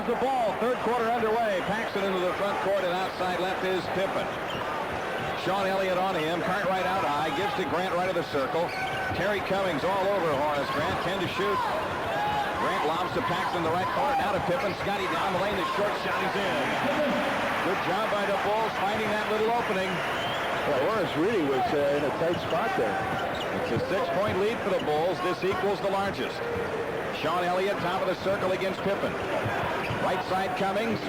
the ball. Third quarter underway. Paxton into the front court, and outside left is Pippen. Sean Elliott on him. Cartwright out high. Gives to Grant right of the circle. Terry Cummings all over Horace Grant. 10 to shoot. Grant lobs to Paxton in the right corner. Now to Pippen. Scotty down the lane. The short shot is in. Good job by the Bulls finding that little opening. Well, Horace really was in a tight spot there. It's a 6-point lead for the Bulls. This equals the largest. Sean Elliott, top of the circle against Pippen. Right side Cummings.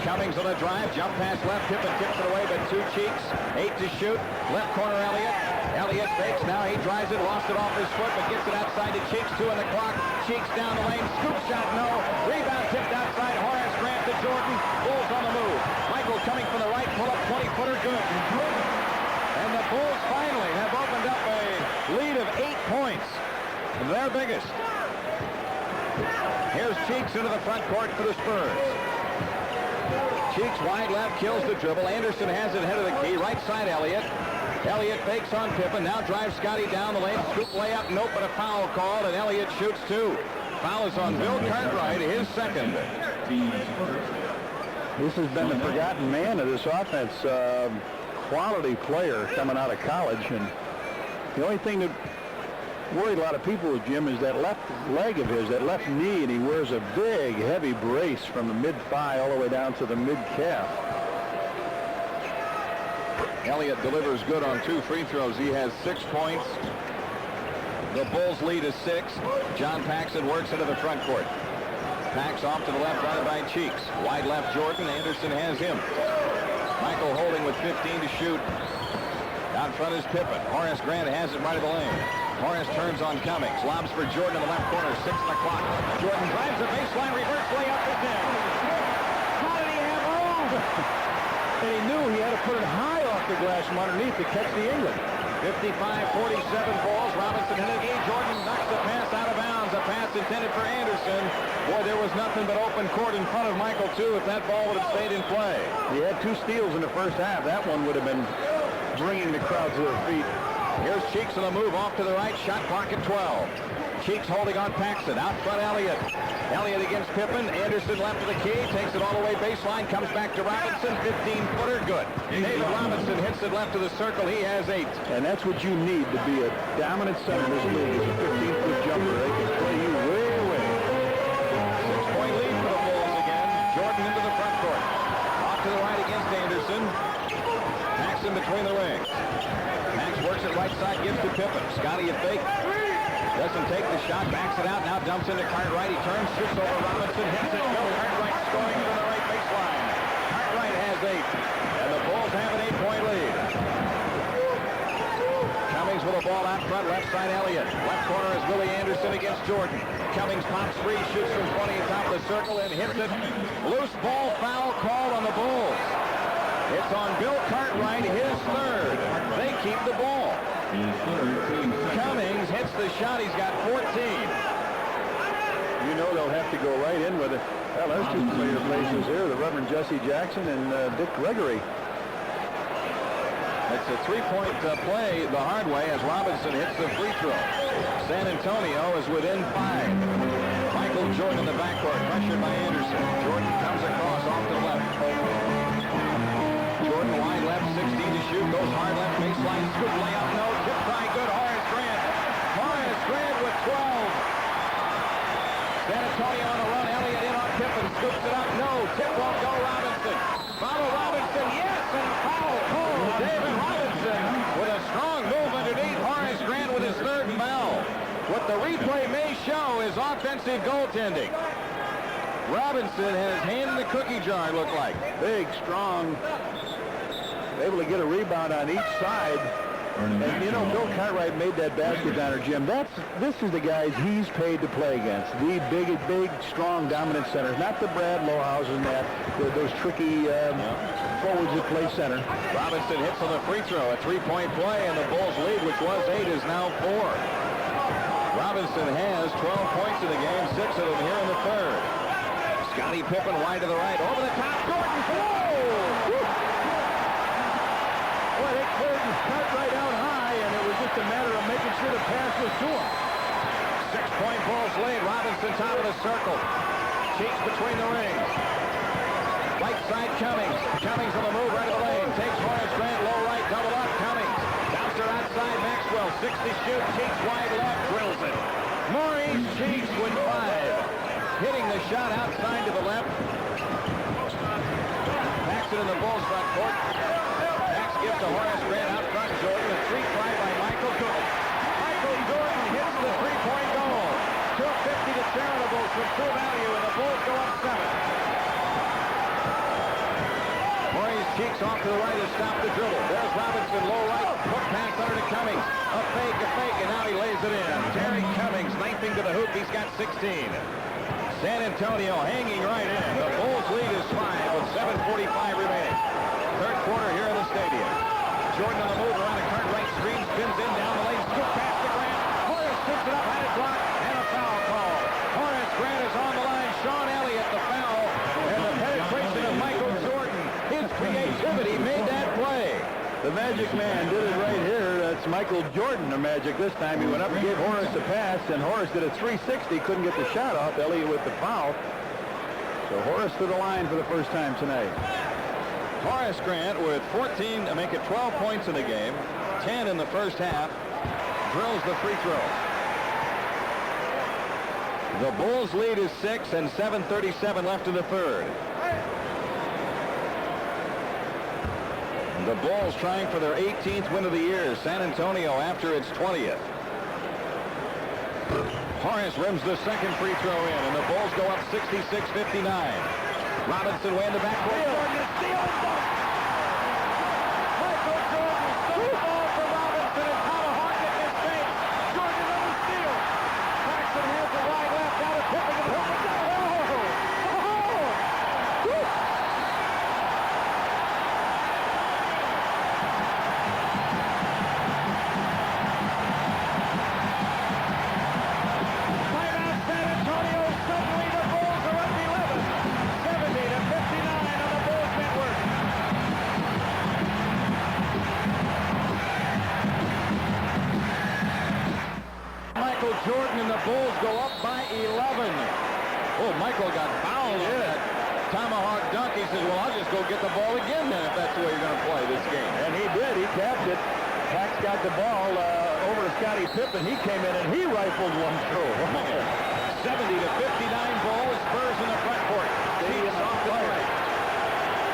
Cummings on a drive. Jump pass left. Pippen tips it away, but two cheeks. 8 to shoot. Left corner Elliott. Elliott fakes. Now he drives it. Lost it off his foot, but gets it outside to Cheeks. 2 on the clock. Cheeks down the lane. Scoop shot, no. Rebound tipped outside. Horace Grant to Jordan. Bulls on the move. Michael coming from the right. Pull up 20-footer. Good. And the Bulls finally have opened up a lead of 8 points. Their biggest. Here's Cheeks into the front court for the Spurs. Cheeks wide left, kills the dribble. Anderson has it head of the key. Right side Elliott. Elliott fakes on Pippen. Now drives Scotty down the lane. Scoop layup. Nope, but a foul called, and Elliott shoots 2. Foul is on Bill Cartwright, his second. This has been the forgotten man of this offense. Quality player coming out of college, and the only thing that worried a lot of people with Jim is that left leg of his, that left knee, and he wears a big, heavy brace from the mid-thigh all the way down to the mid-calf. Elliott delivers good on 2 free throws. He has 6 points. The Bulls lead is 6. John Paxson works into the front court. Pax off to the left, guarded by Cheeks. Wide left Jordan. Anderson has him. Michael holding with 15 to shoot. Out front is Pippen. Horace Grant has it right of the lane. Horace turns on Cummings. Lobs for Jordan in the left corner. 6 on the clock. Jordan drives the baseline. Reverse layup is in. How did he have room? And he knew he had to put it high off the glass from underneath to catch the England. 55-47 Bulls. Robinson hit it. Jordan knocks the pass out of bounds. A pass intended for Anderson. Boy, there was nothing but open court in front of Michael, too, if that ball would have stayed in play. He had 2 steals in the first half. That one would have been bringing the crowd to their feet. Here's Cheeks on the move off to the right. Shot clock at 12. Cheeks holding on Paxson. Out front Elliott. Elliott against Pippen. Anderson left of the key. Takes it all the way baseline. Comes back to Robinson. 15-footer. Good. David Robinson hits it left of the circle. He has 8. And that's what you need to be a dominant center in this league, is a 15-foot jumper. They can play you way away. 6-point lead for the Bulls again. Jordan into the front court. Off to the right against Anderson. Paxson between the rings. Max works it right side, gives to Pippen. Scotty a fake. Doesn't take the shot, backs it out, now dumps into Cartwright. He turns, shoots over Robinson, hits it. No, Cartwright scoring from the right baseline. Cartwright has 8, and the Bulls have an 8-point lead. Cummings with a ball out front, left side Elliott. Left corner is Willie Anderson against Jordan. Cummings pops 3, shoots from 20 atop the circle and hits it. Loose ball foul called on the Bulls. It's on Bill Cartwright, his 3rd. They keep the ball. Cummings hits the shot. He's got 14. You know they'll have to go right in with it. Well, there's 2 player places here, the Reverend Jesse Jackson and Dick Gregory. It's a 3-point play the hard way as Robinson hits the free throw. San Antonio is within 5. Michael Jordan in the backcourt, pressured by Anderson. Jordan comes across off to the left. Jordan wide left, 16 to shoot, goes hard left, baseline, scoop, layup, no, tip try, good, Horace Grant. Horace Grant with 12. San Antonio on the run, Elliott in on Pippen, scoops it up, no, tip won't go, Robinson. Follow Robinson, yes, and a foul called. David Robinson with a strong move underneath. Horace Grant with his 3rd foul. What the replay may show is offensive goaltending. Robinson has hand in the cookie jar, it looked like. Big, strong, able to get a rebound on each side. And, you know, Bill Cartwright made that basket down, Jim. This is the guys he's paid to play against. The big, strong, dominant centers. Not the Brad Lowhouses and those tricky forwards that play center. Robinson hits on the free throw. A 3-point play, and the Bulls lead, which was 8, is now 4. Robinson has 12 points in the game, 6 of them here in the 3rd. Scottie Pippen wide to the right. Over the top, Jordan. Whoa! Boy, they cleared and cut right out high, and it was just a matter of making sure the pass was to him. 6-point Bulls lead. Robinson top of the circle. Cheeks between the rings. Right side, Cummings. Cummings on the move right of the lane. Takes Horace Grant, low right, double up. Cummings. Bouncer outside, Maxwell. 60 shoot. Cheeks wide left. Drills it. Maurice Cheeks with 5. Hitting the shot outside to the left. Backs it in the Bulls front court. Backs gives to Horace Grant out front. Jordan. A 3-try by Michael Jordan. Michael Jordan hits the three-point goal. 250 to Charitables from True Value, and the Bulls go up 7. Maurice Cheeks off to the right to stop the dribble. There's Robinson, low right, hook pass under to Cummings. A fake, and now he lays it in. Terry Cummings, knifing to the hoop. He's got 16. San Antonio hanging right in. The Bulls lead is 5 with 7:45 remaining. Third quarter here in the stadium. Jordan on the move around the Cartwright screen, spins in down the lane, scoop pass to Grant. Horace picks it up, had it blocked, and a foul call. Horace Grant is on the line. Sean Elliott the foul, and the penetration of Michael Jordan. His creativity made that play. The Magic Man did it right here. That's Michael Jordan, the Magic this time. He went up and gave Horace a pass, and Horace did a 360. Couldn't get the shot off. Elliott with the foul. So Horace to the line for the first time tonight. Horace Grant with 14 to make it 12 points in the game. 10 in the first half. Drills the free throw. The Bulls lead is 6 and 7:37 left in the third. The Bulls trying for their 18th win of the year. San Antonio after its 20th. Horace rims the second free throw in, and the Bulls go up 66-59. Robinson way in the backcourt. Michael Jordan stole the ball for Robinson, and Tomahawk at his face. Jordan on the steal. Paxson has the wide left out of Pippen to the hoop. Jordan and the Bulls go up by 11. Oh, Michael got fouled on that tomahawk dunk. He says, well, I'll just go get the ball again then if that's the way you're going to play this game. And he did. He tapped it. Pax got the ball over to Scottie Pippen. He came in and he rifled one through. 70-59 Bulls. Spurs in the front court. Cheeks off the right.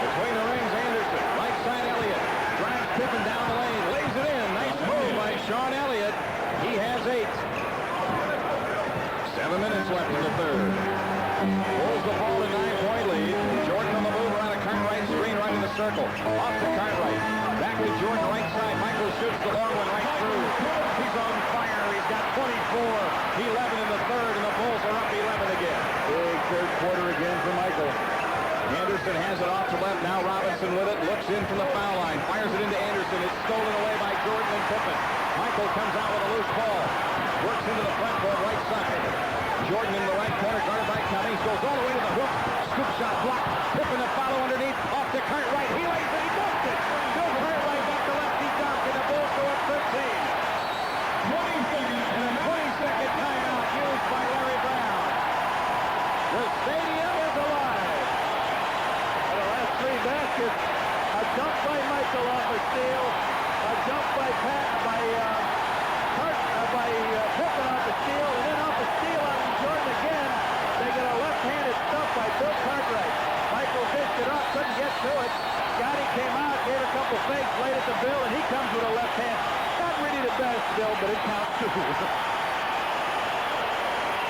Between the rings, Anderson. Right side, Elliott. Drives Pippen down the lane. Lays it in. Nice move by Sean Elliott. He has 8. 7 minutes left in the third. Pulls the ball to 9-point lead. Jordan on the move around a Cartwright screen right in the circle. Off to Cartwright. Back to Jordan right side. Michael shoots the long one right through. He's on fire. He's got 24. 11 in the third, and the Bulls are up 11 again. Big third quarter again for Michael. Anderson has it off to left. Now Robinson with it. Looks in from the foul line. Fires it into Anderson. It's stolen away by Jordan and Pippen. Michael comes out with a loose ball. Works into the front court right side. Jordan in the right corner, guarded by Cummings, goes all the way to the hook. Scoop shot blocked. Pippen to follow underneath. Off to Cartwright. He lays it. He dunks it. Bill Cartwright got the lefty dunk, and the Bulls go up 13. 20 seconds. And a 20-second timeout used by Larry Brown. The stadium is alive. And the last 3 baskets, a dunk by Michael off a steal, a dunk by Pippen off the steal, and then off the steal on Jordan again. They get a left-handed stuff by Bill Cartwright. Michael dished it up, couldn't get to it. Scotty came out, gave a couple fakes, laid it to Bill, and he comes with a left hand. Not really the best, Bill, but it counts too.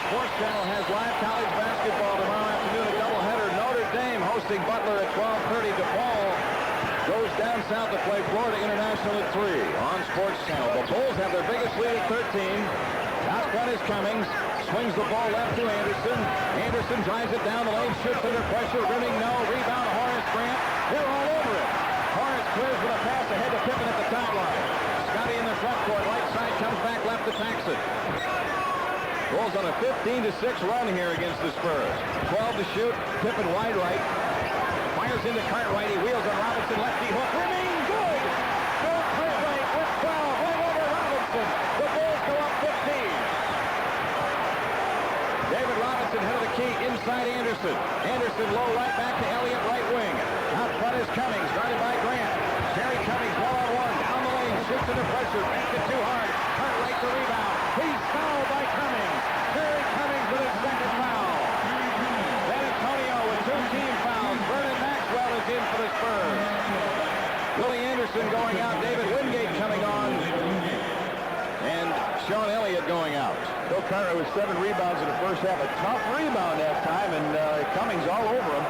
Sports Channel has live college basketball tomorrow afternoon, a doubleheader. Notre Dame hosting Butler at 12:30. DePaul goes down south to play Florida International at 3 on Sports Channel. The Bulls have their biggest lead at 13. Out front is Cummings. Swings the ball left to Anderson. Anderson drives it down the lane. Shoots under pressure. Rimming no. Rebound Horace Grant. They're all over it. Horace clears with a pass ahead to Pippen at the top line. Scotty in the front court. Right side comes back left to Paxson. Bulls on a 15-6 run here against the Spurs. 12 to shoot. Pippen wide right. Fires into Cartwright. He wheels on Robinson. Lefty hook. Rimming good. Bill Cartwright with 12. Right over Robinson. The Bulls go up 15. David Robinson head of the key. Inside Anderson. Anderson. Anderson low right back to Elliott, right wing. Out front is Cummings, guarded by Grant. Terry Cummings, one-on-one, down the lane, shoots under pressure, makes it too hard. Cartwright the rebound. He's fouled by Cummings. Terry Cummings with his second foul. San Antonio with 2 team fouls. Vernon Maxwell is in for the Spurs. Willie Anderson going out. David Wingate coming on. And Sean Elliott going out. Bill Cartwright with 7 rebounds in the first half. A tough rebound that time, and Cummings all over him.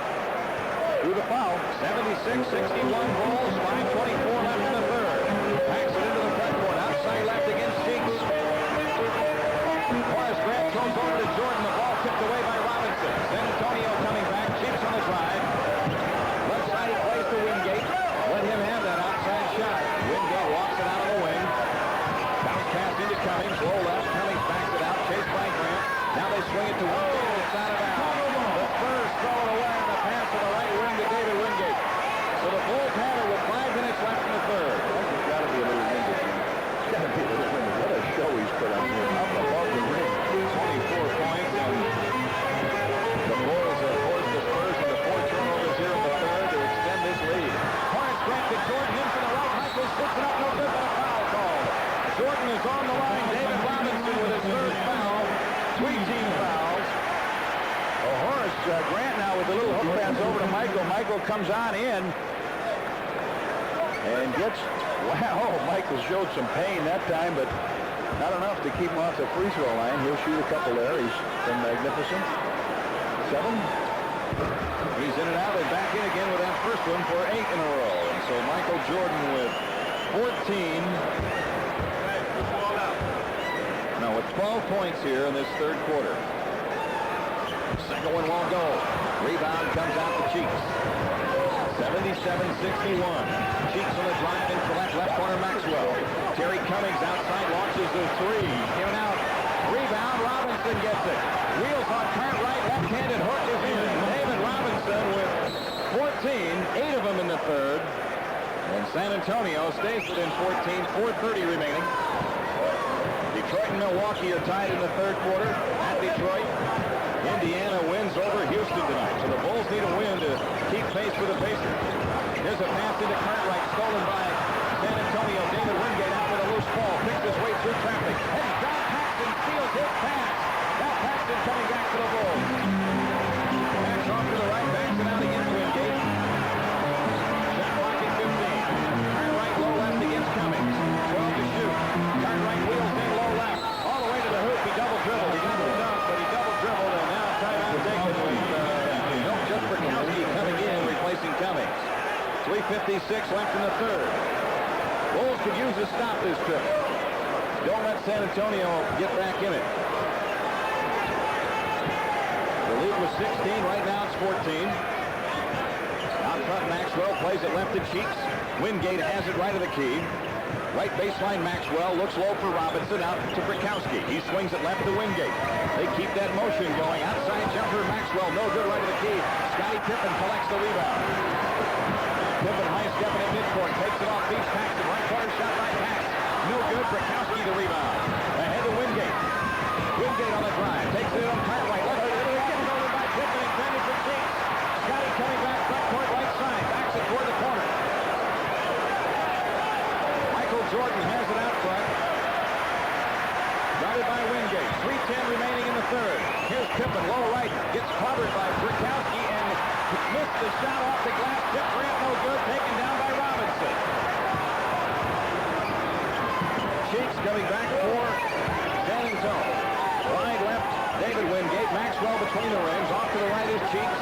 Through the foul. 76-61 Bulls. 5:24 left in the third. Backs it into the front court. Outside left against Cheeks. Horace Grant throws over to Jordan. The ball tipped away by Robinson. San Antonio coming back. Cheeks on the drive. Left side he plays to Wingate. Let him have that outside shot. Wingate walks it out of the wing. Bounce pass into Cummings. Low left. Cummings backs it out. Chased by Grant. Now they swing it to Wingate. It's out of bounds. The Spurs throw it away on the pass to the right wing to David Wingate. So the Bulls have it with 5 minutes left in the third. There's got to be a little Wingate. It's got to be a little Wingate. What a show he's put on here. Up above the ring. 24 points. And the Bulls have forced the Spurs into 4 turnovers here in the third to extend this lead. Horace Grant to Jordan in to the right. Michael sticks it up. No good, but a foul call. Jordan is on the line. David Robinson with his third foul. 3 team fouls. Horace Grant now with the little hook pass over to Michael. Michael comes on in and gets, wow, Michael showed some pain that time, but not enough to keep him off the free throw line. He'll shoot a couple there. He's been magnificent. 7. He's in and out and back in again with that first one for 8 in a row. And so Michael Jordan with 14. Now with 12 points here in this third quarter. Second one won't go. Rebound comes out to Cheeks. 77-61. Cheeks on the drive into left corner Maxwell. Terry Cummings outside launches the 3. In and out. Rebound. Robinson gets it. Wheels on Cartwright. Left-handed hook is in. David Robinson with 14. 8 of them in the third. And San Antonio stays within 14. 4:30 remaining. Detroit and Milwaukee are tied in the third quarter at Detroit. Indiana wins over Houston tonight, so the Bulls need a win to keep pace with the Pacers. Here's a pass into Cartwright, stolen by San Antonio. David Wingate out with a loose ball, picks his way through traffic. And John Paxton steals his pass. Now Paxton coming back to the Bulls. Pass off to the right, backs it out against Wingate. Shot clock at 15. Cartwright low left against Cummings. 12 to shoot. Cartwright wheels in low left. All the way to the hoop. He double dribbled. He double dunked, but he double dribbled. And now timeout taken with just Brikowski coming in, replacing Cummings. 3:56 left in the third. Bulls could use a stop this trip. Don't let San Antonio get back in it. The lead was 16. Right now it's 14. Out front, Maxwell plays it left to Cheeks. Wingate has it right of the key. Right baseline, Maxwell looks low for Robinson, out to Brikowski. He swings it left to Wingate. They keep that motion going. Outside jumper, Maxwell, no good right of the key. Scottie Pippen collects the rebound. Pippen high stepping at midcourt, takes it off, beats Paxton. Right corner shot by Pax. No good, Brikowski the rebound. Ahead to Wingate. Wingate on the drive, takes it on Cartwright. Left it again, over by Pippen, intended for Cheeks. Scottie coming back, front court, right side, backs it toward the corner. Jordan has it out front. Guarded by Wingate. 3:10 remaining in the third. Here's Pippen, low right. Gets clobbered by Brikowski and missed the shot off the glass. Tip Grant, no good. Taken down by Robinson. Cheeks coming back for San Antonio. Wide left, David Wingate. Maxwell between the rings. Off to the right is Cheeks.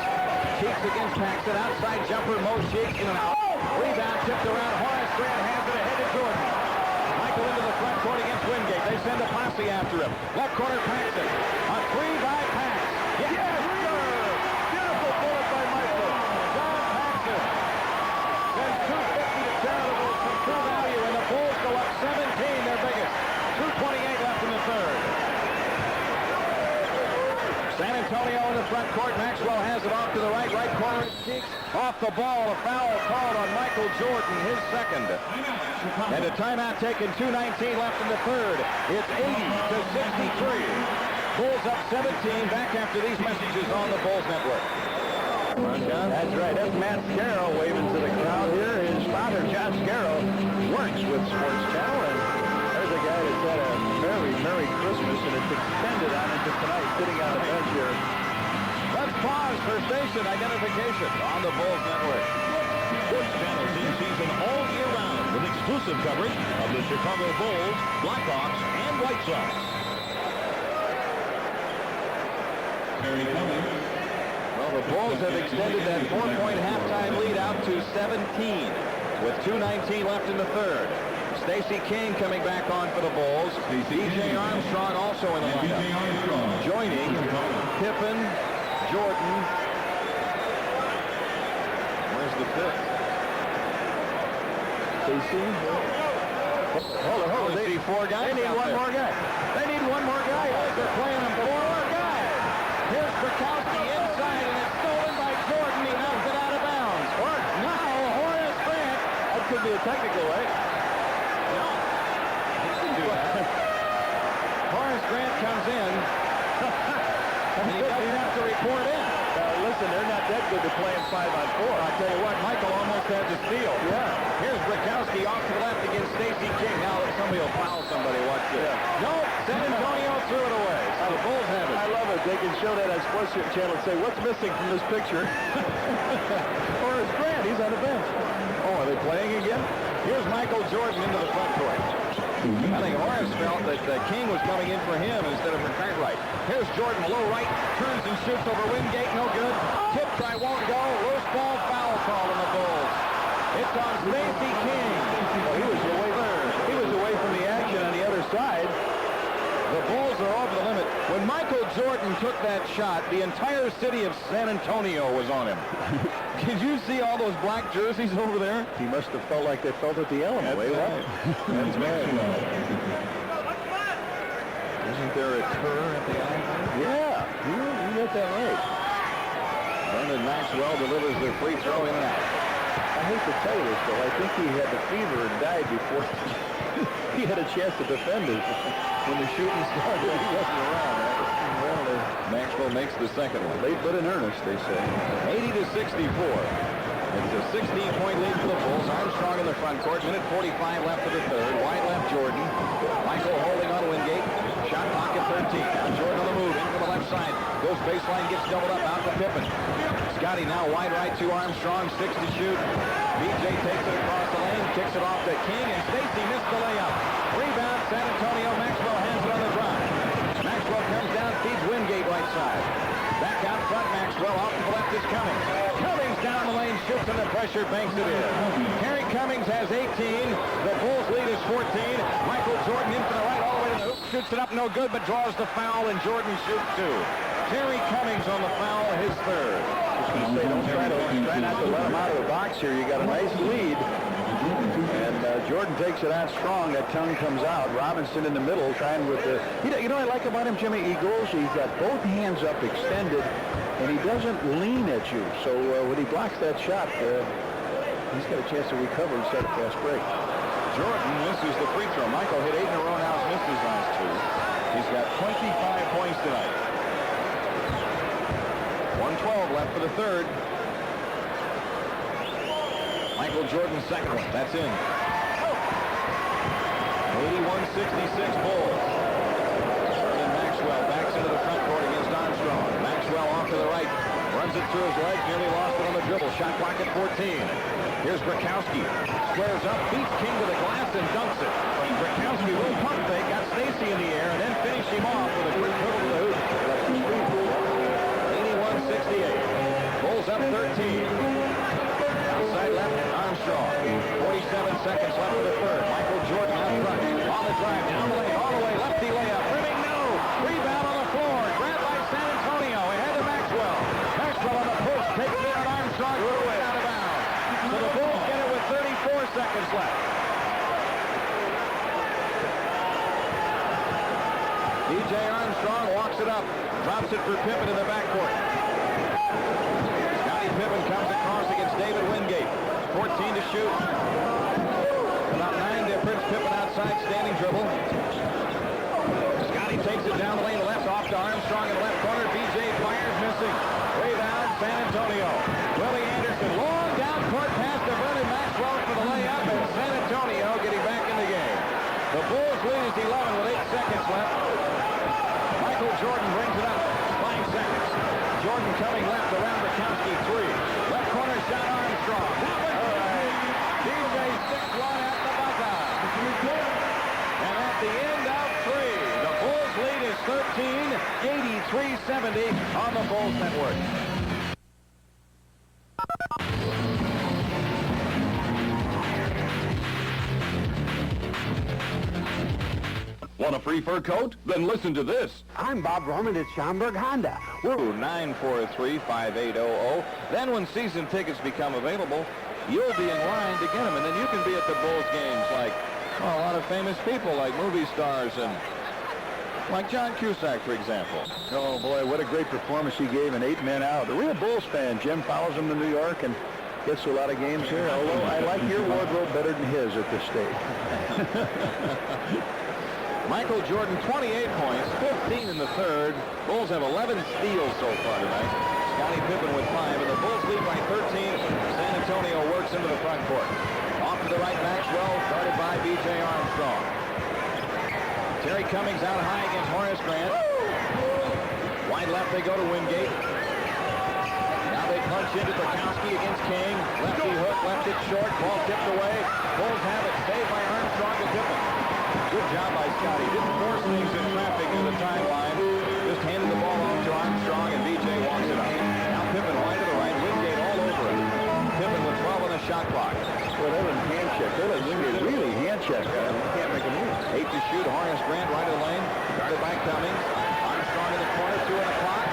Cheeks against Paxton. Outside jumper, Mo Cheeks in and out. Rebound tipped around. Horace Grant has it ahead to Jordan. Michael into the front court against Wingate. They send a posse after him. Left corner Paxton. A 3 by Pax. Yes, sir! Beautiful bullet by Michael. John Paxton sends 250 to Charitables from True Value, and the Bulls go up 17, their biggest. 2:28 left in the third. San Antonio in the front court. Maxwell has it off to the right. Right corner. Cheeks off the ball. A foul called on Michael Jordan, his second. And a timeout taken. 2:19 left in the third. It's 80-63. Bulls up 17 back after these messages on the Bulls Network. That's right. That's Matt Scarrow waving to the crowd here. His father, John Scarrow, works with Sports Channel, and there's a guy that's had a very Merry Christmas, and it's extended on into tonight, sitting on the bench here. Let's pause for station identification on the Bulls Network. Sports Channel's in season all year round with exclusive coverage of the Chicago Bulls, Blackhawks, and White Sox. Well, the Bulls have extended that 4-point halftime lead out to 17 with 2:19 left in the third. Stacey King coming back on for the Bulls. DJ Armstrong also in the lineup. Joining Pippen, Jordan. Where's the fifth? Stacey. Hold on. They need four guys. They need one more guy. They need one more guy. They're playing them four more guys. Here's Bukowski inside, and it's stolen by Jordan. He knocks it out of bounds. Now Horace Grant. That could be a technical, right? No. He can do that. Horace Grant comes in. And he doesn't have to report in. Listen, they're not that good to play in 5-on-4. I'll tell you what, Michael almost had to steal. Yeah. Here's Bukowski off to the left against Stacey King. Now somebody will foul somebody. Watch this. Yeah. Nope. San Antonio threw it away. So the Bulls have it. I love it. They can show that on Sports Channel and say, what's missing from this picture? Horace Grant, he's on the bench. Oh, are they playing again? Here's Michael Jordan into the front court. I think Horace felt that King was coming in for him instead of for Cartwright. Here's Jordan, low right, turns and shoots over Wingate, no good. Tip try won't go. Loose ball, foul call on the Bulls. It's on Stacey King. Oh, he was away from the action on the other side. The Bulls are over the limit. When Michael Jordan took that shot, the entire city of San Antonio was on him. Did you see all those black jerseys over there? He must have felt like they felt at the Elm. That's right. That's right. Isn't there a cur at the island? Yeah, you got that right. Vernon Maxwell delivers the free throw in and out. I hate to tell you this, though. I think he had the fever and died before he had a chance to defend it. When the shooting started, he wasn't around. Right? Well, Maxwell makes the second one. late but in earnest, they say. 80-64. It's a 16-point lead for the Bulls. Armstrong in the front court. Minute 45 left of the third. Wide left Jordan. Michael holding on Wingate. Shot clock at 13. Now Jordan on the move. In from the left side. Goes baseline. Gets doubled up. Out to Pippen. Scotty now wide right to Armstrong. 6 to shoot. BJ takes it across the lane. Kicks it off to King. And Stacey missed the layup. Rebound San Antonio. Maxwell hands it on the drive. Maxwell comes down. Feeds Wingate right side. Back out front. Maxwell off to the left is Cummings. Cummings down the lane. Shoots under pressure. Banks it in. Terry Cummings has 18. The Bulls lead is 14. Michael Jordan in to the right all the way to the hoop. Shoots it up. No good, but draws the foul. And Jordan shoots two. Terry Cummings on the foul. His third. Say, don't try not to let him out of the box here. You got a nice lead. And Jordan takes it out strong. That tongue comes out. Robinson in the middle trying with the... You know what I like about him, Jimmy? He goes, he's got both hands up extended, and he doesn't lean at you. So when he blocks that shot, he's got a chance to recover and set a fast break. Jordan misses the free throw. Michael hit 8 in a row now. Has missed his last 2. He's got 25 points tonight. 1:12 left for the third. Michael Jordan's second one. That's in. 81-66 Bulls. Vernon Maxwell backs into the front court against Armstrong. Maxwell off to the right. Runs it through his legs. Nearly lost it on the dribble. Shot clock at 14. Here's Bukowski. Squares up. Beats King to the glass and dunks it. Bukowski will pump fake. Got Stacey in the air and then finish him off with a quick dribble to the hoop. 81-68. Bulls up 13. Outside left, Armstrong. 47 seconds left of the third. Michael Jordan out front. On the drive, down the lane, all the way. Lefty layup. Rimming, no. Rebound on the floor. Grab by San Antonio. Ahead to Maxwell. Maxwell on the push. Takes it on Armstrong. Put away out of bounds. So the Bulls get it with 34 seconds left. DJ Armstrong walks it up. Drops it for Pippen in the backcourt. Scottie Pippen comes across against David Wingate. 14 to shoot. About 9 to Prince Pippen outside, standing dribble. Scottie takes it down the lane to left, off to Armstrong in the left corner. B.J. fires, missing. Rebound, San Antonio. Willie Anderson, long down court pass to Vernon Maxwell for the layup, and San Antonio getting back in the game. The Bulls lead is 11 with 8 seconds left. Michael Jordan brings it up. 5 seconds. Jordan coming left around Bukowski, 3. Left corner shot, Armstrong. All right. DJ sticks one at the buzzer. And at the end of 3, the Bulls lead is 13, 83-70 on the Bulls Network. Want a free fur coat? Then listen to this. I'm Bob Roman at Schaumburg Honda. We're 943-5800. Then when season tickets become available, you'll be in line to get them, and then you can be at the Bulls games like a lot of famous people like movie stars and like John Cusack, for example. Oh, boy, what a great performance he gave in 8 men out. A real Bulls fan. Jim follows him to New York and gets to a lot of games here, although I like your wardrobe better than his at this stage. Michael Jordan, 28 points, 15 in the third. Bulls have 11 steals so far tonight. Scottie Pippen with 5, and the Bulls lead by 13. San Antonio works into the front court. Off to the right, Maxwell, guarded by B.J. Armstrong. Terry Cummings out high against Horace Grant. Wide left, they go to Wingate. Now they punch into Bukowski against King. Lefty hook, left it short, ball tipped away. Bulls have it, saved by Armstrong to Pippen. Good job by Scottie. Didn't force things in traffic near the timeline. Just handed the ball off to Armstrong, and B.J. walks it up. Now Pippen wide to the right, Wingate all over it. Pippen with 12 on the shot clock. Well, they were hand check. They let Wingate really hand check. Can't make a move. 8 to shoot. Horace Grant right of the lane. Guarded by Cummings. Armstrong in the corner. 2 on the clock.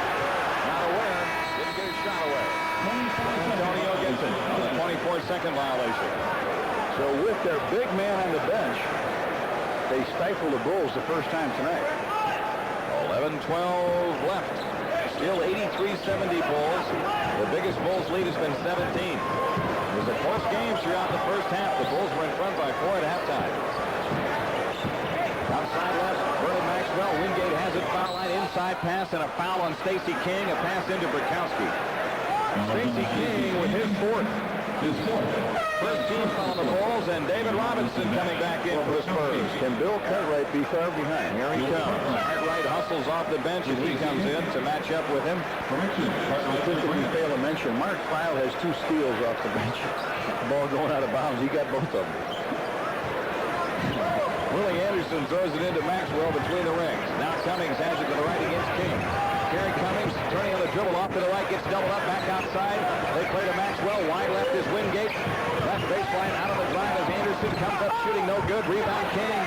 Not aware. Didn't get his shot away. Antonio gets it on the 24-second violation. So with their big man on the bench, they stifle the Bulls the first time tonight. 11-12 left. Still 83-70 Bulls. The biggest Bulls lead has been 17. It was a close game throughout the first half. The Bulls were in front by 4 at halftime. Outside left, Vernon Maxwell. Wingate has it, foul line, inside pass, and a foul on Stacey King. A pass into Bukowski. Stacey King with his 4th. First team foul on the Bulls, and David Robinson coming back in for the Spurs. Can Bill Cartwright be far behind? Here he comes. Cartwright hustles off the bench, and he comes in to match up with him. I think that we fail to mention, Mark Feil has 2 steals off the bench. The ball going out of bounds. He got both of them. Willie Anderson throws it into Maxwell between the rings. Now Cummings has it to the right against King. Terry Cummings turning on the dribble off to the right, gets doubled up, back outside. They play to Maxwell. Wide left is Wingate. Left baseline out of the drive as Anderson comes up shooting no good. Rebound King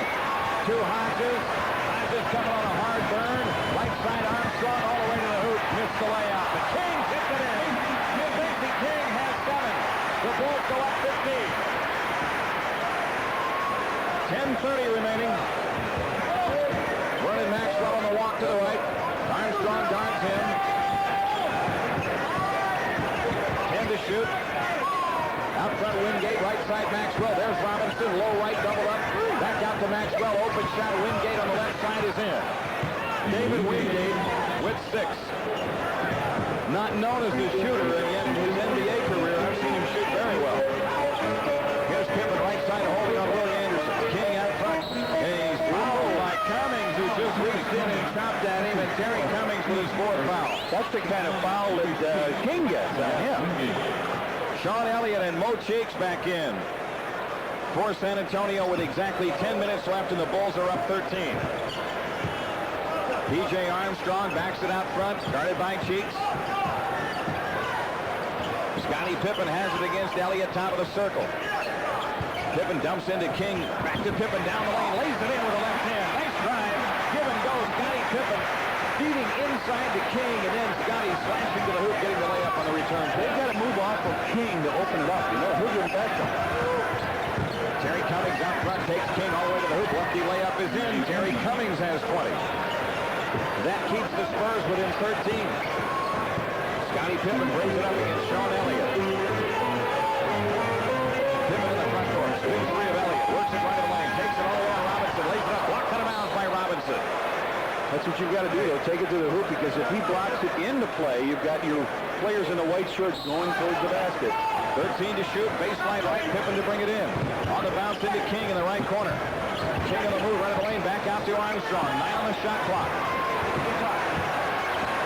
to Hodges. Hodges coming on a hard burn. Right side Armstrong all the way to the hoop. Missed the layup. But King hits it in. Stacey King has 7. The Bulls go up 15. 10:30 remaining. Vernon Maxwell on the walk to the right. Armstrong guards him. 10 to shoot. Out front Wingate, right side Maxwell. There's Robinson, low right, double up. Back out to Maxwell, open shot. Wingate on the left side is in. David Wingate with 6. Not known as the shooter, and yet in his NBA career, I've seen him shoot very well. Here's Pippen, right side, holding on Willie Anderson. King out front. He's fouled by Cummings, who just reached in and chopped at him, and Terry Cummings with his 4th foul. That's the kind of foul that King gets on him. Sean Elliott and Mo Cheeks back in for San Antonio with exactly 10 minutes left, and the Bulls are up 13. P.J. Armstrong backs it out front, guarded by Cheeks. Scottie Pippen has it against Elliott, top of the circle. Pippen dumps into King, back to Pippen down the lane, lays it in with a left hand. Nice drive, give and go, Scottie Pippen feeding inside to King, and then Scottie slashing to the hoop, getting the layup on the return. They've got to move off of King to open it up. You know, who's in back to Terry Cummings out front, takes King all the way to the hoop. Lefty layup is in. Terry Cummings has 20. That keeps the Spurs within 13. Scottie Pippen brings it up against Sean Elliott. Pippen in the front court. Spins 3 of Elliott. Works it right of the lane. Takes it all the way to Robinson. Lays it up. Blocked out of bounds by Robinson. That's what you've got to do, though. take it to the hoop, because if he blocks it into play, you've got your players in the white shirts going towards the basket. 13 to shoot, baseline right, Pippen to bring it in. On the bounce into King in the right corner. King on the move, right of the lane, back out to Armstrong. 9 on the shot clock.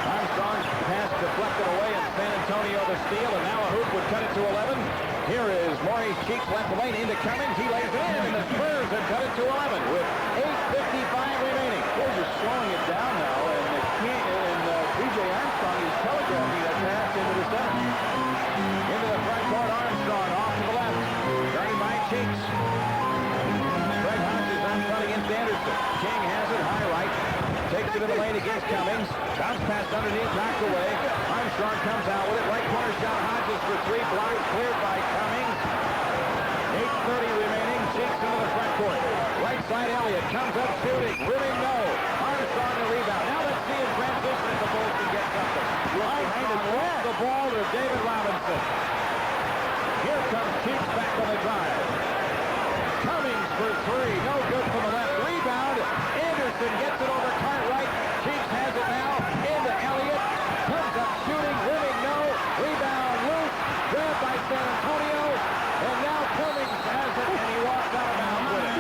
Armstrong pass deflected away, and San Antonio the steal, and now a hoop would cut it to 11. Here is Maurice Cheeks left the lane into Cummings. He lays it in, and the Spurs have cut it to 11 with 8:55 remaining. Spurs are slowing it down now, and B.J. Armstrong is telegraphing that pass into the center. Into the front court, Armstrong off to the left. Guarded by Cheeks. Greg Hodges on front against Anderson. King has it, high right. Takes it in the lane against Cummings. Bounce pass underneath, knocked away. Armstrong comes out with it. Right corner shot, Hodges for three. Blocked, cleared by Cummings. 8:30 remaining. Cheeks into the front court. Right side, Elliott comes up shooting. Really no. Armstrong the rebound. Now let's see in transition if the Bulls can get something. Armstrong lost the ball to David Robinson. Here comes Cheeks back on the drive. Cummings for three. No good from the left. Rebound. Anderson gets it over Cartwright. Cheeks has it now. Into Elliott. Comes up shooting. Winning no. Rebound loose. Grabbed by San Antonio. And now Cummings has it, and he walks out of bounds with it.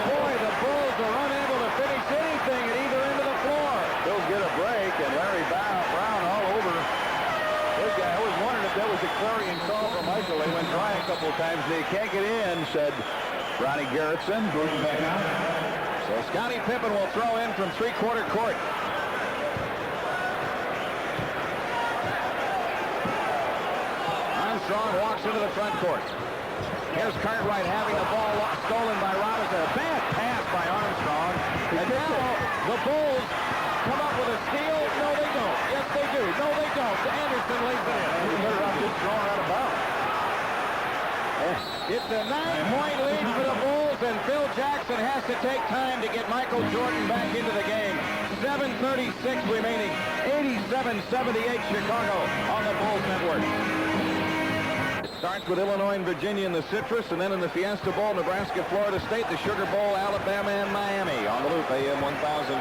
Boy, the Bulls are unable to finish anything at either end of the floor. They'll get a break, and Larry Brown all over this guy. I was wondering if that was a clarion call for Michael. They went dry a couple of times. They can't get in, said Ronnie Garrettson. Back out. So Scottie Pippen will throw in from three-quarter court. Armstrong walks into the front court. Here's Cartwright having the ball stolen by Robinson. A bad pass by Armstrong. And now the Bulls come up with a steal. No, they don't. Yes, they do. No, they don't. Anderson lays it in. He better not just thrown out of bounds. It's a 9-point lead for the Bulls, and Phil Jackson has to take time to get Michael Jordan back into the game. 7:36 remaining. 87-78 Chicago on the Bulls Network. Starts with Illinois and Virginia in the Citrus, and then in the Fiesta Bowl, Nebraska, Florida State, the Sugar Bowl, Alabama, and Miami. On the loop, AM 1000.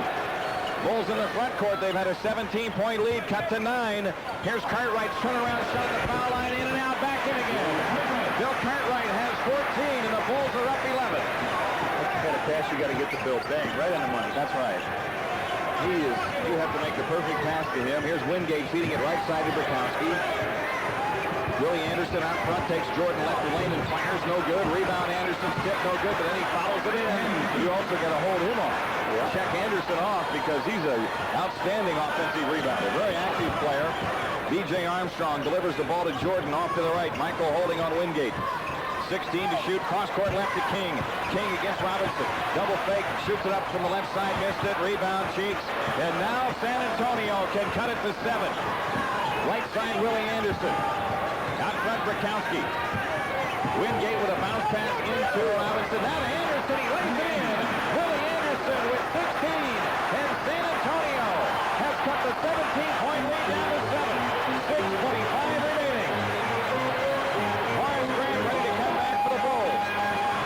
Bulls in the front court. They've had a 17-point lead, cut to 9. Here's Cartwright's turnaround shot at the foul line, in and out, back in again. Bill Cartwright has 14, and the Bulls are up 11. That's the kind of pass you got to get to Bill. Bang, right on the money. That's right. You have to make the perfect pass to him. Here's Wingate feeding it right side to Bukowski. Willie Anderson out front, takes Jordan left the lane and fires, no good. Rebound, Anderson's tip, no good, but then he follows it in. You also got to hold him off. Yeah. Check Anderson off because he's an outstanding offensive rebounder. Very active player. B.J. Armstrong delivers the ball to Jordan off to the right. Michael holding on Wingate. 16 to shoot, cross court left to King. King against Robinson. Double fake, shoots it up from the left side, missed it. Rebound, Cheeks. And now San Antonio can cut it to 7. Right side, Willie Anderson. Out front, Bukowski. Wingate with a bounce pass into Robinson. Now to Anderson, he lays it in. Willie Anderson with 16. And San Antonio has cut the 17-point lead down to 7. 6:25 remaining. Horace Grant ready to come back for the Bulls.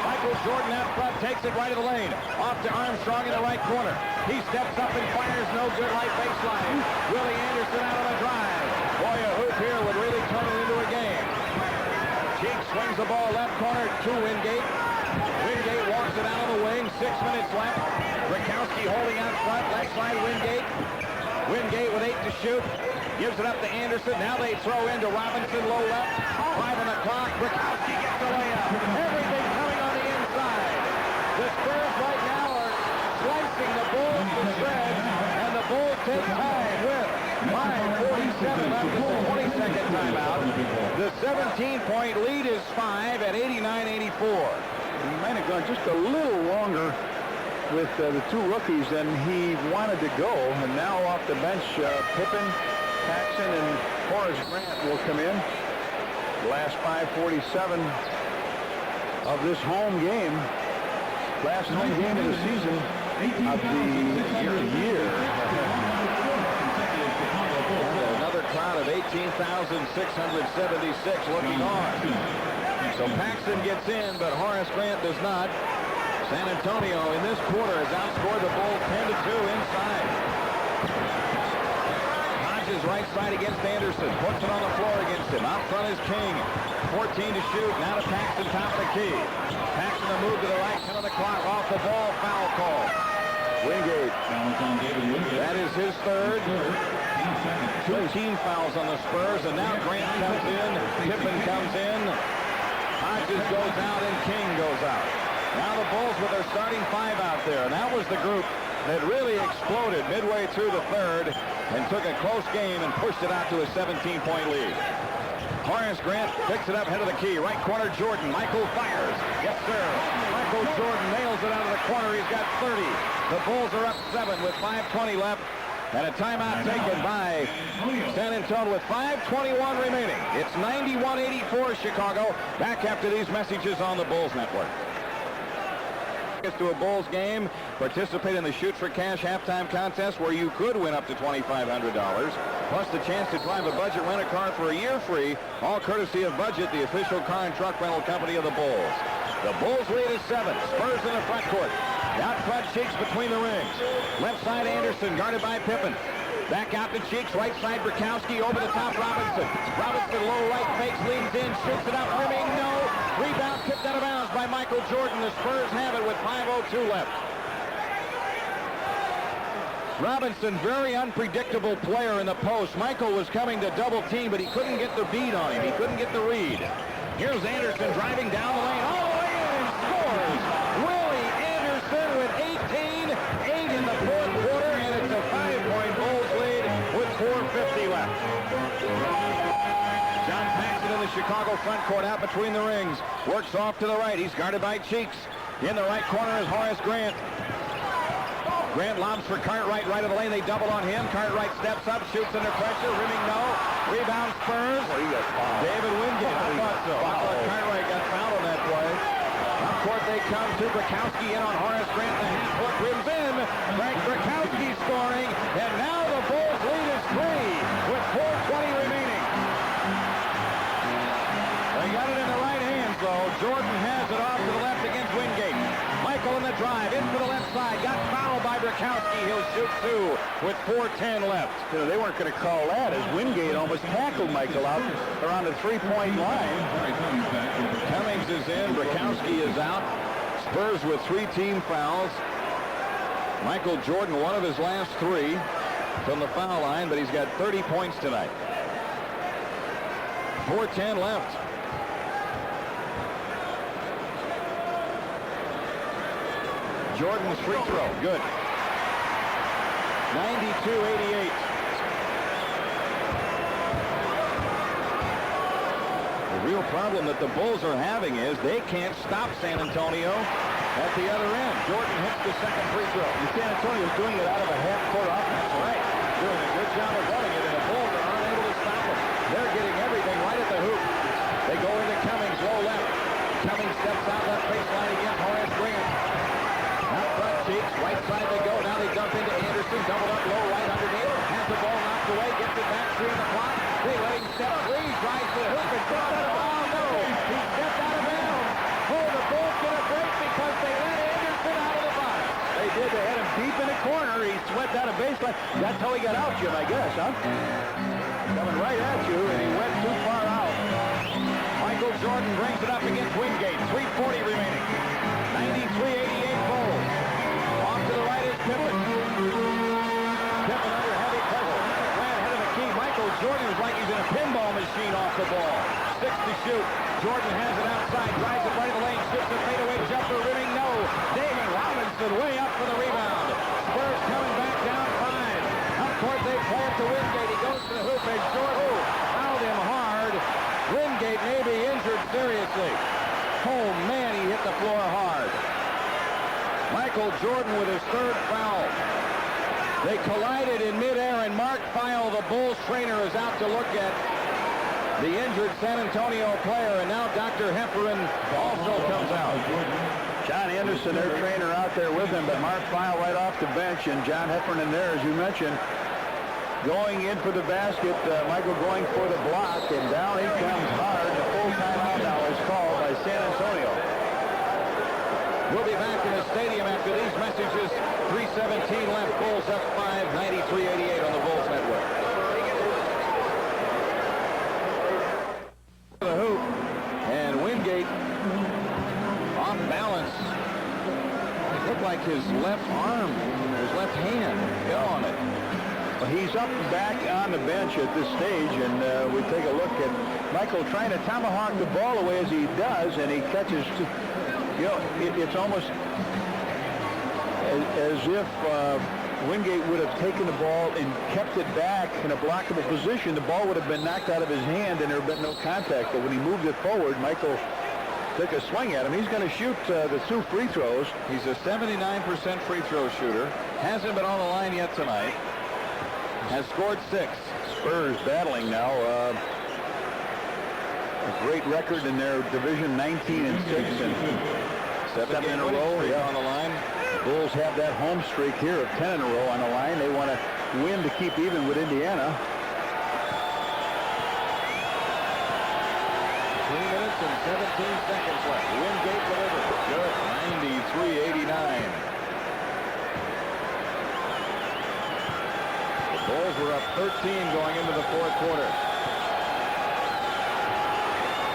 Michael Jordan out front, takes it right of the lane. Off to Armstrong in the right corner. He steps up and fires, no good, right baseline. Willie Anderson out on a drive. Boy, a hoop here would really turn it into a game. Cheeks swings the ball left corner to Wingate. Wingate walks it out of the wing. 6 minutes left. Bukowski holding out front. Left side, Wingate. Wingate with 8 to shoot. Gives it up to Anderson. Now they throw into Robinson, low left. 5 on the clock. Bukowski gets the layup. Everything coming on the inside. The Spurs right now are slicing the Bulls to shreds, and the Bulls take time with 5:47 left in the 22nd timeout. The 17-point lead is 5 at 89-84. He might have gone just a little longer with the two rookies than he wanted to go. And now off the bench, Pippen, Paxson, and Horace Grant will come in. Last 5:47 of this home game. Last home game of the season of the year. Another crowd of 18,676 looking on. So Paxson gets in, but Horace Grant does not. San Antonio in this quarter has outscored the Bulls 10-2 inside. Swings right side against Anderson. Puts it on the floor against him. Out front is King. 14 to shoot. Now to Paxton, top of the key. Paxton to move to the right. 10 on the clock. Off the ball. Foul call. Wingate. That is his third. 2 team fouls on the Spurs. And now Grant comes in. Pippen comes in. Hodges goes out and King goes out. Now the Bulls with their starting 5 out there. And that was the group that really exploded midway through the third and took a close game and pushed it out to a 17-point lead. Horace Grant picks it up head of the key. Right corner, Jordan. Michael fires. Yes, sir. Michael Jordan nails it out of the corner. He's got 30. The Bulls are up 7 with 5:20 left. And a timeout taken by San Antonio with 5:21 remaining. It's 91-84 Chicago. Back after these messages on the Bulls Network. To a Bulls game, participate in the Shoot for Cash halftime contest where you could win up to $2,500, plus the chance to drive a Budget rent-a-car for a year free, all courtesy of Budget, the official car and truck rental company of the Bulls. The Bulls lead is 7. Spurs in the front court. Out front, Cheeks between the rings. Left side, Anderson guarded by Pippen. Back out to Cheeks, right side, Brikowski, over the top, Robinson. Robinson, low right, fakes, leans in, shoots it up, rimming, no. Rebound tipped out of bounds by Michael Jordan. The Spurs have it with 5:02 left. Robinson, very unpredictable player in the post. Michael was coming to double team, but he couldn't get the beat on him. He couldn't get the read. Here's Anderson driving down the lane, all the way in and scores. Willie Anderson with 18, 8 in the fourth quarter, and it's a 5-point Bulls lead with 4:50 left. John Paxton in the Chicago front court out between the rings. Works off to the right. He's guarded by Cheeks. In the right corner is Horace Grant. Grant lobs for Cartwright right of the lane. They double on him. Cartwright steps up, shoots under pressure. Rimming no. Rebound Spurs. David Wingate. I thought so. I thought Cartwright got fouled on that play. Up court they come to Brikowski in on Horace Grant. The half court rims in. Frank Brikowski scoring. And now the Bulls lead is 3 with 4:20 remaining. They got it in the right hands, though. Jordan has it off to the left against Wingate. Michael in the drive, in for the left side. Got fouled by Brikowski. He'll shoot 2 with 4:10 left. You know, they weren't going to call that as Wingate almost tackled Michael out around the 3-point line. Cummings is in. Brikowski is out. Spurs with 3 team fouls. Michael Jordan, one of his last 3 from the foul line, but he's got 30 points tonight. 4:10 left. Jordan's free throw. Good. 92-88. The real problem that the Bulls are having is they can't stop San Antonio at the other end. Jordan hits the second free throw. And San Antonio's doing it out of a half-court offense. Right. Doing a good job of running it, and the Bulls are unable to stop them. They're getting everything right at the hoop. They go into Cummings, low left. Cummings steps out left baseline again. Horace Grant. Out front, Cheeks. Right side they go. Now they dump into Anderson. Double up low right underneath. Has the ball knocked away. Gets it back. 3 on the clock. They let him step 3. Drives to the hoop and brought out of bounds. No. He stepped out of bounds. Oh, the Bulls get a break because they let Anderson out of the box. They did. They had him deep in the corner. He swept out of baseline. That's how he got out, Jim, I guess, huh? Coming right at you, and he went too far out. Michael Jordan brings it up against Wingate. 3:40 remaining. 93-88 Bulls. Off to the right is Pippen. Pippen under heavy pressure. Ran ahead of the key. Michael Jordan is like he's in a pinball machine off the ball. 6 to shoot. Jordan has it outside. Drives it right of the lane. Shoots a fadeaway jumper. Rimming no. David Robinson way up for the rebound. Spurs coming back down 5. Up court they play it to Wingate. He goes to the hoop and short. Fouled him hard. Wingate may be injured seriously. Oh, man, he hit the floor hard. Michael Jordan with his 3rd foul. They collided in midair, and Mark Feil, the Bulls trainer, is out to look at the injured San Antonio player, and now Dr. Heffernan also comes out. John Anderson, their trainer, out there with him, but Mark Feil right off the bench, and John Heffernan there, as you mentioned, going in for the basket. Michael going for the block, and down he comes hard. The full timeout now is called by San Antonio. We'll be back in the stadium after these messages. 3:17 left. Bulls up 5, 93-88 on the Bulls Network. The hoop, and Wingate off balance. It looked like his left arm, his left hand fell on it. Well, he's up and back on the bench at this stage, and we take a look at Michael trying to tomahawk the ball away as he does, and he catches, you know, it's almost as if Wingate would have taken the ball and kept it back in a blockable position. The ball would have been knocked out of his hand and there would have been no contact. But when he moved it forward, Michael took a swing at him. He's going to shoot the 2 free throws. He's a 79% free throw shooter. Hasn't been on the line yet tonight. Has scored 6. Spurs battling now. A great record in their division, 19-6, and 7 in a row. Yeah, on the line. Bulls have that home streak here of 10 in a row on the line. They want to win to keep even with Indiana. 3 minutes and 17 seconds left. Wingate delivers. Good. 93-89. The Bulls were up 13 going into the 4th quarter.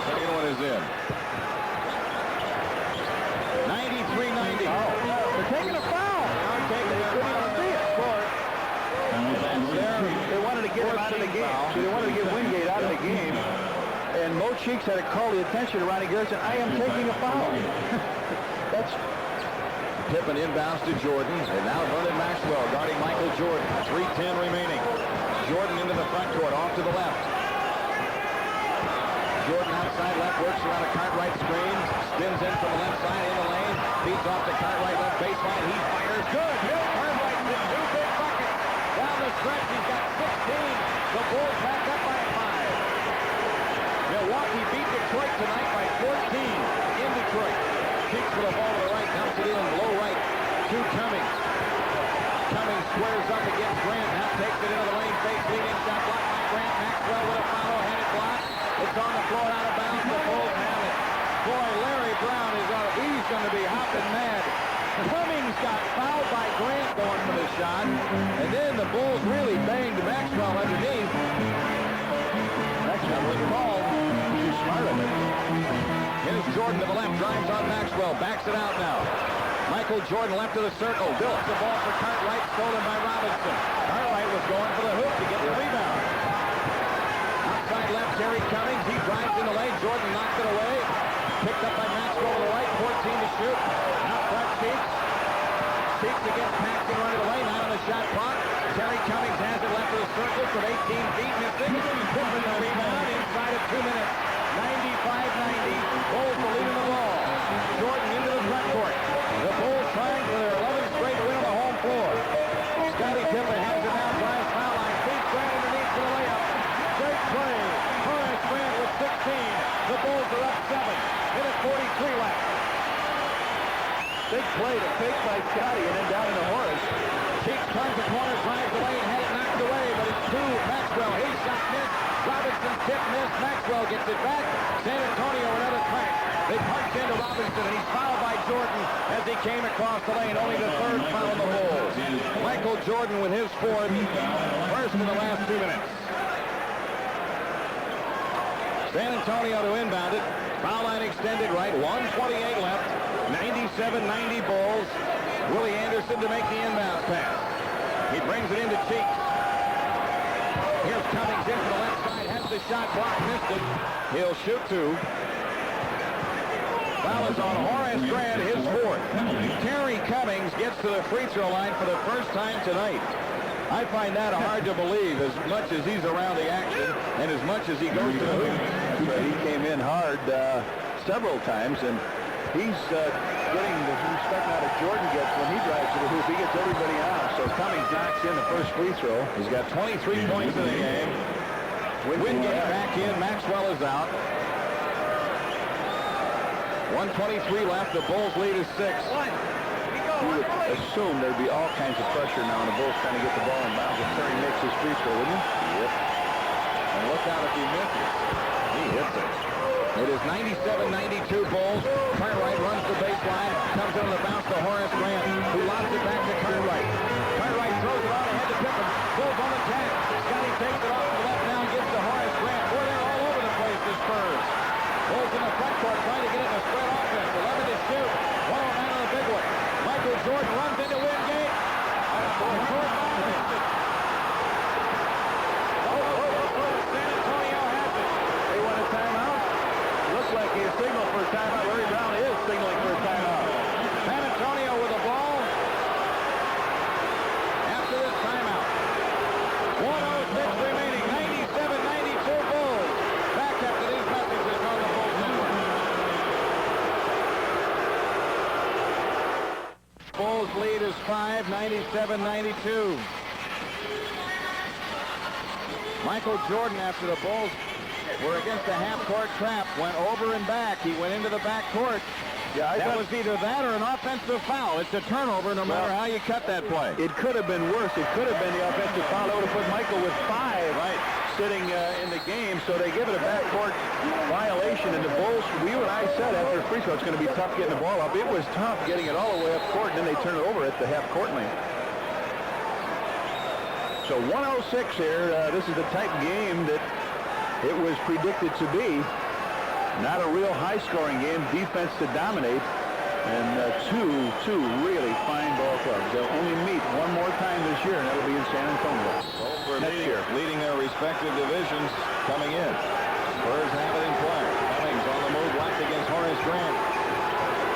Second one is in. 93-90. Oh, they're taking a foul. Now taking a foul. See it. They wanted to get him out of the game. So they wanted to get Wingate out of the game. And Mo Cheeks had to call the attention to Ronnie Garrison. I am taking a foul. That's Pippen inbounds to Jordan. And now Vernon Maxwell guarding Michael Jordan. 3:10 remaining. Jordan into the front court, off to the left. Jordan outside left, works around a Cartwright screen. Spins in from the left side in the lane. Feeds off the Cartwright left baseline. He fires. Good. Cartwright with 2 big buckets. Down the stretch, he's got 16. The Bulls back up by 5. Milwaukee beat Detroit tonight by 14 in Detroit. Cheeks for the ball to the right. Dumps it in low right. 2 Cummings. Cummings squares up against Grant. Now takes it into the lane. Face lead-in shot blocked by Grant. Maxwell with a follow. Had it blocked. It's on the floor out of bounds. The Bulls have it. Boy, Larry Brown is out. He's going to be hopping mad. Cummings got fouled by Grant going for the shot. And then the Bulls really banged Maxwell underneath. Maxwell was called. Too smart of it. Here's Jordan to the left. Drives on Maxwell. Backs it out now. Michael Jordan left of the circle. Built the ball for Cartwright. Stolen by Robinson. Cartwright was going for the hook to get the rebound. Outside left, Terry Cummings. He drives in the lane. Jordan knocks it away. Picked up by Maxwell to the right. 14 to shoot. Out front, Cheeks. Cheeks against Paxton running the lane. Out on the shot clock. Terry Cummings has it left of the circle from 18 feet. Missing. Pippen the rebound inside of 2 minutes. 95-90. Bulls the lead in the ball. Jordan into the front court. The Bulls trying for their 11th straight win on the home floor. Scottie Pippen has it down, drives foul line. Feeds Grant underneath for the layup. Great play. Horace Grant with 16. The Bulls are up 7. Minute 43 left. big play to fake by Scottie and then down into Horace. Cheeks turns the corner, drives the lane, had it knocked away, but it's to Maxwell. His shot missed. Robinson's tip missed. Maxwell gets it back. San Antonio another crack. They punch into Robinson, and he's fouled by Jordan as he came across the lane. Only the third foul in the Bulls. Michael Jordan with his fourth. First in the last 2 minutes. San Antonio to inbound it. Foul line extended right. 1:28 left. 97-90 Bulls. Willie Anderson to make the inbound pass. He brings it into Cheeks. Here's Cummings in from the left side. Has the shot blocked. Missed it. He'll shoot two. Foul is on Horace Grant, his fourth. Terry Cummings gets to the free throw line for the first time tonight. I find that hard to believe, as much as he's around the action and as much as he goes to the hoop. But he came in hard several times, and he's getting the respect now that Jordan gets when he drives to the hoop. He gets everybody out. So Cummings knocks in the first free throw. He's got 23 points in the game. Wingate back in. Maxwell is out. 1:23 left. The Bulls lead is 6. You would assume there'd be all kinds of pressure now, and the Bulls trying to get the ball in bounds if Terry makes his free throw, wouldn't you? Yep. And look out if he misses. He hits it. It is 97-92 Bulls. Cartwright runs the baseline. Comes on the bounce to Horace Grant, who lobs it back to Cartwright. Cartwright throws it on ahead to Pippen. Bulls on the tag. Scottie takes it off to the left now and gives to Horace Grant. Boy, they're all over the place, the Spurs. 95, 97, 92. Michael Jordan, after the Bulls were against a half-court trap, went over and back. He went into the back court. Yeah, that was either that or an offensive foul. It's a turnover no matter how you cut that play. It could have been worse. It could have been the offensive foul. That would have put Michael with 5 sitting in the game, so they give it a backcourt violation. And the Bulls, you and I said after free throw, it's going to be tough getting the ball up. It was tough getting it all the way up court, and then they turn it over at the half-court lane. So 106 here. This is the type of game that it was predicted to be. Not a real high-scoring game, defense to dominate, and two really fine ball clubs. They'll only meet one more time this year, and that'll be in San Antonio. Next year, leading their respective divisions coming in. Spurs have it in play. Cummings on the move, left against Horace Grant.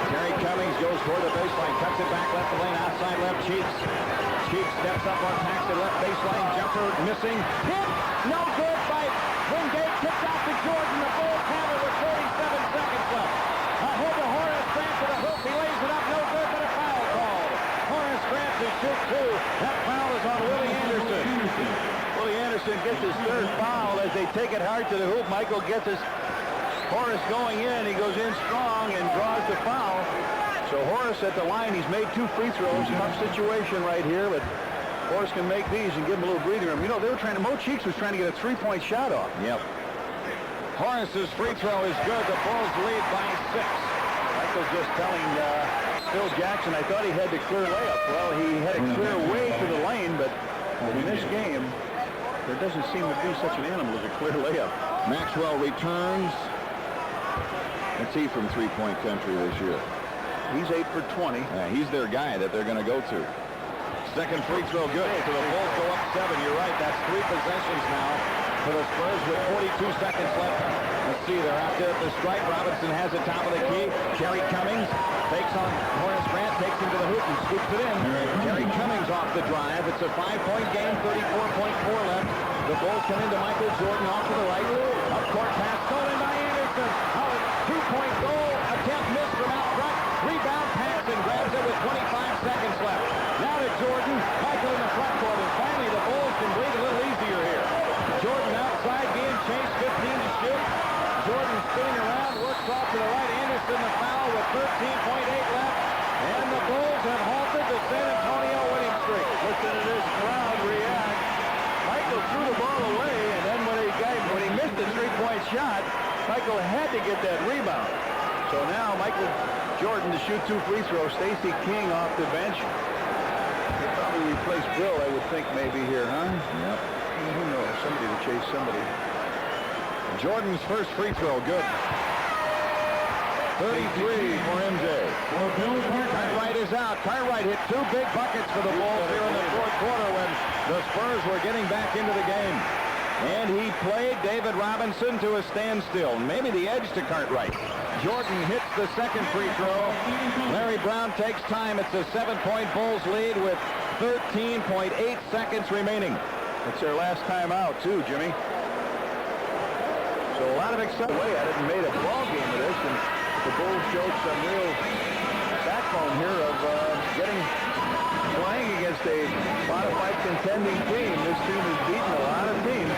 Terry Cummings goes toward the baseline, cuts it back left lane, outside left. Cheeks steps up on Paxton, left baseline, jumper missing. Hit! No good by Wingate. Kicked out to Jordan. The Bulls have it with 47 seconds left. Ahead to Horace Grant to the hoop. He lays it up. No good, but a foul called. Horace Grant to shoot 2. That foul is on Willie Anderson. Willie Anderson gets his 3rd foul as they take it hard to the hoop. Michael gets his Horace going in. He goes in strong and draws the foul. So Horace at the line, he's made 2 free throws. Tough situation right here, but Horace can make these and give him a little breathing room. You know, they were trying to, Mo Cheeks was trying to get a 3-point shot off. Yep. Horace's free throw is good. The Bulls lead by 6. Michael's just telling Phil Jackson, I thought he had the clear layup. Well, he had a clear way to the lane, but in this game, there doesn't seem to be such an animal as a clear layup. Maxwell returns. What's he from three-point country this year? He's 8 for 20. He's their guy that they're going to go to. Second free throw good. So the Bulls go up 7. You're right. That's 3 possessions now for the Spurs with 42 seconds left. Let's see. They're out there at the stripe. Robinson has the top of the key. Terry Cummings takes on Horace Grant, takes him to the hoop and scoops it in. Terry Cummings off the drive. It's a 5-point game. 34.4 left. The Bulls come into Michael Jordan off to the right. Up court pass stolen by Anderson. Oh, 2-point goal attempt missed from out front. Rebound pass and grabs it with 25 seconds left. Now to Jordan. Michael in the front court. And finally the Bulls can breathe a little easier here. Jordan outside being chased. 15 to shoot. Jordan spinning around. Works off to the right. Anderson the foul with 13.8 left. And the Bulls have halted the San Antonio winning streak. Listen to this crowd react. Michael threw the ball away, and then when he missed the 3-point shot, Michael had to get that rebound. So now Michael Jordan to shoot 2 free throws. Stacey King off the bench. He'll probably replace Bill, I would think, maybe here, huh? Yep. Who knows? Somebody to chase somebody. Jordan's first free throw, good. 33 for MJ. Cartwright is out. Cartwright hit 2 big buckets for the Bulls here in the 4th quarter when the Spurs were getting back into the game. And he played David Robinson to a standstill. Maybe the edge to Cartwright. Jordan hits the second free throw. Larry Brown takes time. It's a 7-point Bulls lead with 13.8 seconds remaining. It's their last time out, too, Jimmy. So a lot of excitement away at it and made a ball game of this. And the Bulls showed some real backbone here of playing against a modified contending team. This team has beaten a lot of teams.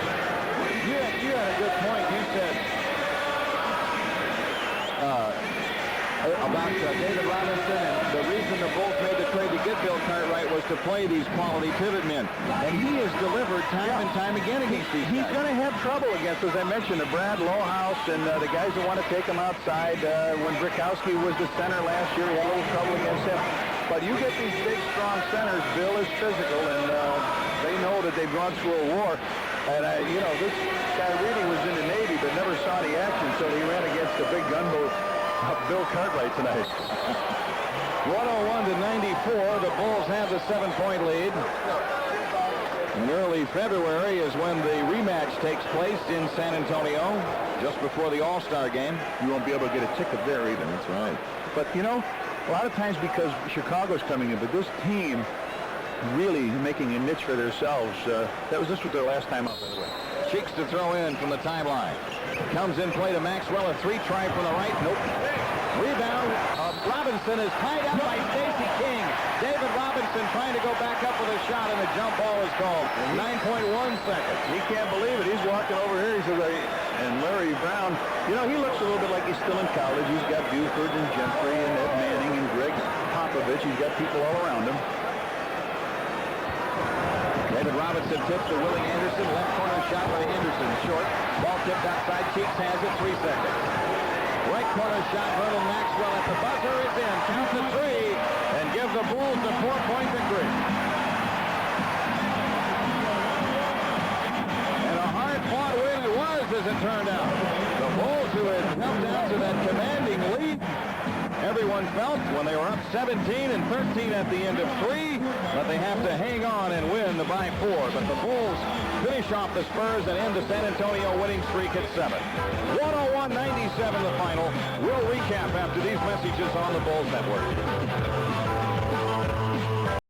You had a good point. You said about David Robinson, and the reason the Bulls made the trade to get Bill Cartwright was to play these quality pivot men. And he has delivered time and time again against these guys. He's going to have trouble against, as I mentioned, the Brad Lohaus and the guys that want to take him outside. When Brickowski was the center last year, he had a little trouble against him. But you get these big, strong centers. Bill is physical, and they know that they've gone through a war. And, this guy really was in the Navy but never saw any action, so he ran against the big gunboat of Bill Cartwright tonight. 101 to 94. The Bulls have the 7-point lead. In early February is when the rematch takes place in San Antonio, just before the All-Star game. You won't be able to get a ticket there either. That's right. But, a lot of times because Chicago's coming in, but this team really making a niche for themselves. This was their last time out, by the way. Cheeks to throw in from the timeline. Comes in play to Maxwell. A 3-try from the right. Nope. Rebound. Robinson is tied up by Stacey King. David Robinson trying to go back up with a shot, and the jump ball is called. 9.1 seconds. He can't believe it. He's walking over here. He says, and Larry Brown, you know, he looks a little bit like he's still in college. He's got Buford and Gentry and Ed Manning and Greg Popovich. He's got people all around him. David Robinson tips to Willie Anderson. Left corner shot by Anderson. Short. Ball tipped outside. Cheeks has it. 3 seconds. Right corner shot. Vernon Maxwell at the buzzer is in. Counts a 3 and gives the Bulls a 4-point victory. And a hard-fought win it was, as it turned out. The Bulls, who had come down to that commanding lead, everyone felt when they were up 17 and 13 at the end of 3, but they have to hang on and win by 4. But the Bulls finish off the Spurs and end the San Antonio winning streak at 7. 101-97 the final. We'll recap after these messages on the Bulls Network.